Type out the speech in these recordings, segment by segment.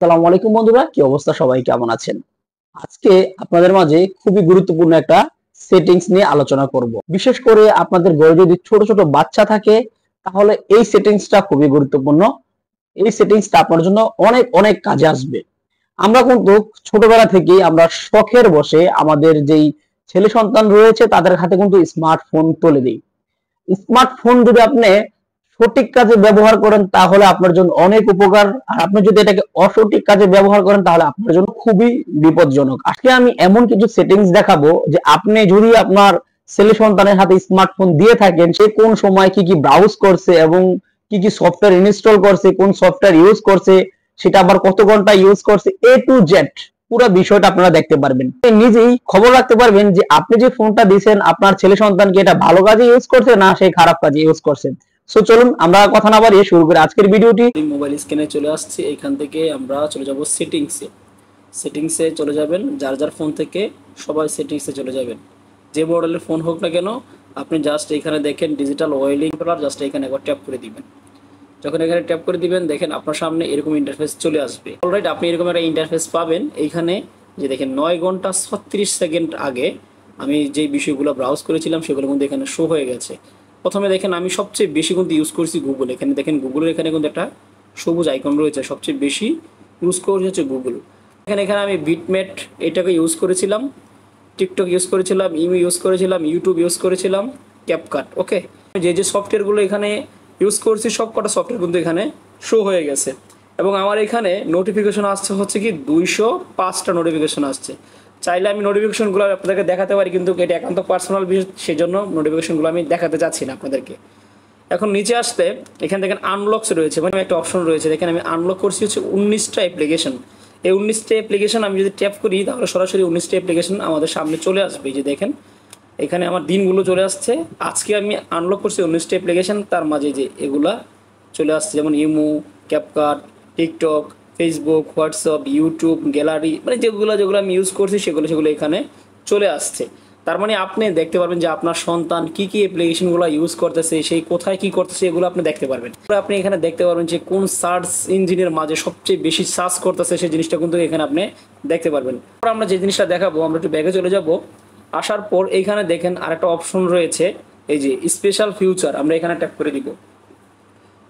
আসসালামু আলাইকুম বন্ধুরা, কি অবস্থা? সবাই কেমন আছেন? আজকে আপনাদের মাঝে খুবই গুরুত্বপূর্ণ একটা সেটিংস নিয়ে আলোচনা করব। বিশেষ করে আপনাদের ঘরে যদি ছোট ছোট বাচ্চা থাকে তাহলে এই সেটিংসটা খুবই গুরুত্বপূর্ণ। এই সেটিংসটা আপনার জন্য অনেক অনেক কাজে আসবে। আমরা কিন্তু ছোটবেলা থেকেই আমরা শখের বশে আমাদের যেই ছেলে সন্তান রয়েছে তাদের হাতে কিন্তু স্মার্টফোন তুলে দিই। স্মার্টফোন যদি আপনি সঠিক কাজে ব্যবহার করেন তাহলে আপনার জন্য অনেক উপকার, আর আপনি যদি এটাকে অসঠিক কাজে ব্যবহার করেন তাহলে আপনার জন্য খুবই বিপজ্জনক। আজকে আমি এমন কিছু সেটিংস দেখাবো যে আপনি যদি আপনার ছেলে সন্তানের হাতে স্মার্টফোন দিয়ে থাকেন, সে কোন সময় কি কি ব্রাউজ করছে এবং কি কি সফটওয়্যার ইনস্টল করছে, কোন সফটওয়্যার ইউজ করছে, সেটা আবার কত ঘন্টা ইউজ করছে, এ টু জেড পুরো বিষয়টা আপনারা দেখতে পারবেন। নিজেই খবর রাখতে পারবেন যে আপনি যে ফোনটা দিয়েছেন আপনার ছেলে সন্তানকে এটা ভালো কাজে ইউজ করছে না সেই খারাপ কাজে ইউজ করছে। সো চলুন আমরা কথা না বাড়িয়ে শুরু করি আজকের ভিডিওটি। মোবাইল স্ক্রিনে চলে আসছি, এইখান থেকে আমরা চলে যাব সেটিংসে চলে যাবেন। যার যার ফোন থেকে সবাই সেটিংসে চলে যাবেন, যে মডেলের ফোন হোক না কেন আপনি জাস্ট এখানে দেখেন ডিজিটাল ওয়েলিং কন্ট্রোলার, জাস্ট এখানে একবার ট্যাপ করে দিবেন। যখন এখানে ট্যাপ করে দিবেন দেখেন আপনার সামনে এরকম ইন্টারফেস চলে আসবে। অলরাইট আপনি এরকম একটা ইন্টারফেস পাবেন। এইখানে যে দেখেন 9 ঘন্টা 36 সেকেন্ড আগে আমি যে বিষয়গুলো ব্রাউজ করেছিলাম সেগুলো কিন্তু এখানে শো হয়ে গেছে। প্রথমে দেখেন আমি সবচেয়ে বেশি কিন্তু ইউজ করছি গুগল। এখানে দেখেন গুগলের এখানে কিন্তু একটা সবুজ আইকন রয়েছে, সবচেয়ে বেশি ইউজ করছি হচ্ছে গুগল। এখানে আমি বিটমেট এটাকে ইউজ করেছিলাম, টিকটক ইউজ করেছিলাম, ইমো ইউজ করেছিলাম, ইউটিউব ইউজ করেছিলাম, ক্যাপকাট। ওকে, যে সফটওয়্যারগুলো এখানে ইউজ করছি সব কটা সফটওয়্যার কিন্তু এখানে শো হয়ে গেছে। এবং আমার এখানে নোটিফিকেশন আসছে হচ্ছে কি 205টা নোটিফিকেশন আসছে। চাইলে আমি নোটিফিকেশনগুলো আপনাদেরকে দেখাতে পারি, কিন্তু এটা একান্ত পার্সোনাল বিষয়, সেই জন্য নোটিফিকেশনগুলো আমি দেখাতে চাচ্ছি না আপনাদেরকে। এখন নিচে আসতে এখানে দেখেন আনলকস রয়েছে, মানে একটা অপশন রয়েছে। দেখেন আমি আনলক করছি হচ্ছে 19টা অ্যাপ্লিকেশন। এই 19টা অ্যাপ্লিকেশন আমি যদি ট্যাপ করি তাহলে সরাসরি 19টা অ্যাপ্লিকেশন আমাদের সামনে চলে আসবে। এই যে দেখেন এখানে আমার দিনগুলো চলে আসছে। আজকে আমি আনলক করছি 19টা অ্যাপ্লিকেশন, তার মাঝে যে এগুলা চলে আসছে যেমন imo, CapCut, TikTok, Facebook, WhatsApp, YouTube, gallery, মানে যেগুলো আমি ইউজ করছি সেগুলো এখানে চলে আসছে। তার মানে আপনি দেখতে পারবেন যে আপনার সন্তান কি কি অ্যাপ্লিকেশনগুলো ইউজ করতেছে, সেই কোথায় কি করতেছে এগুলো আপনি দেখতে পারবেন। আপনি এখানে দেখতে পারবেন যে কোন সার্চ ইঞ্জিনের মাঝে সবচেয়ে বেশি সার্চ করতেছে সেই জিনিসটা কিন্তু এখানে আপনি দেখতে পারবেন। আমরা যে জিনিসটা দেখাবো, আমরা একটু ব্যাগে চলে যাব। আসার পর এইখানে দেখেন আরেকটা অপশন রয়েছে, এই যে স্পেশাল ফিউচার, আমরা এখানে ট্যাপ করে দিব।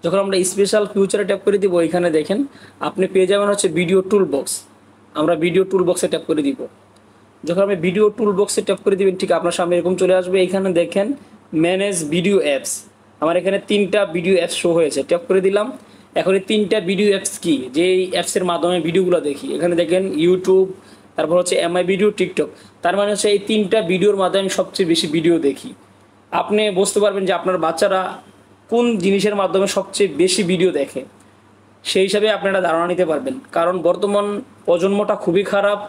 যখন আমরা স্পেশাল ফিউচারে ট্যাপ করে দিব এখানে দেখেন আপনি পেয়ে যাবেন হচ্ছে ভিডিও টুল বক্স। আমরা ভিডিও টুল বক্সে ট্যাপ করে দিব। যখন আপনি ভিডিও টুল বক্সে ট্যাপ করে দিবেন ঠিক আপনার সামনে এরকম চলে আসবে। এখানে দেখেন ম্যানেজ ভিডিও অ্যাপস, আমার এখানে 3টা ভিডিও অ্যাপস শো হয়েছে। ট্যাপ করে দিলাম। এখন এই 3টা ভিডিও অ্যাপস কি, যে অ্যাপসের মাধ্যমে ভিডিওগুলো দেখি, এখানে দেখেন ইউটিউব, তারপর হচ্ছে এমআই ভিডিও, টিকটক। তার মানে হচ্ছে এই 3টা ভিডিওর মাধ্যমে আমি সবচেয়ে বেশি ভিডিও দেখি। আপনি বুঝতে পারবেন যে আপনার বাচ্চারা কোন জিনিসের মাধ্যমে সবচেয়ে বেশি ভিডিও দেখে, সেই হিসাবে আপনারা ধারণা নিতে পারবেন। কারণ বর্তমান প্রজন্মটা খুবই খারাপ,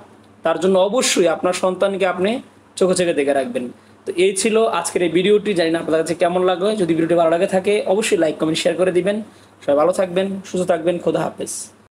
তার জন্য অবশ্যই আপনার সন্তানকে আপনি চোখে দেখে রাখবেন। তো এই ছিল আজকের এই ভিডিওটি। জানি না আপনাদের কাছে কেমন লাগবে। যদি ভিডিওটি ভালো লাগে থাকে অবশ্যই লাইক, কমেন্ট, শেয়ার করে দিবেন। সবাই ভালো থাকবেন, সুস্থ থাকবেন। খোদা হাফেজ।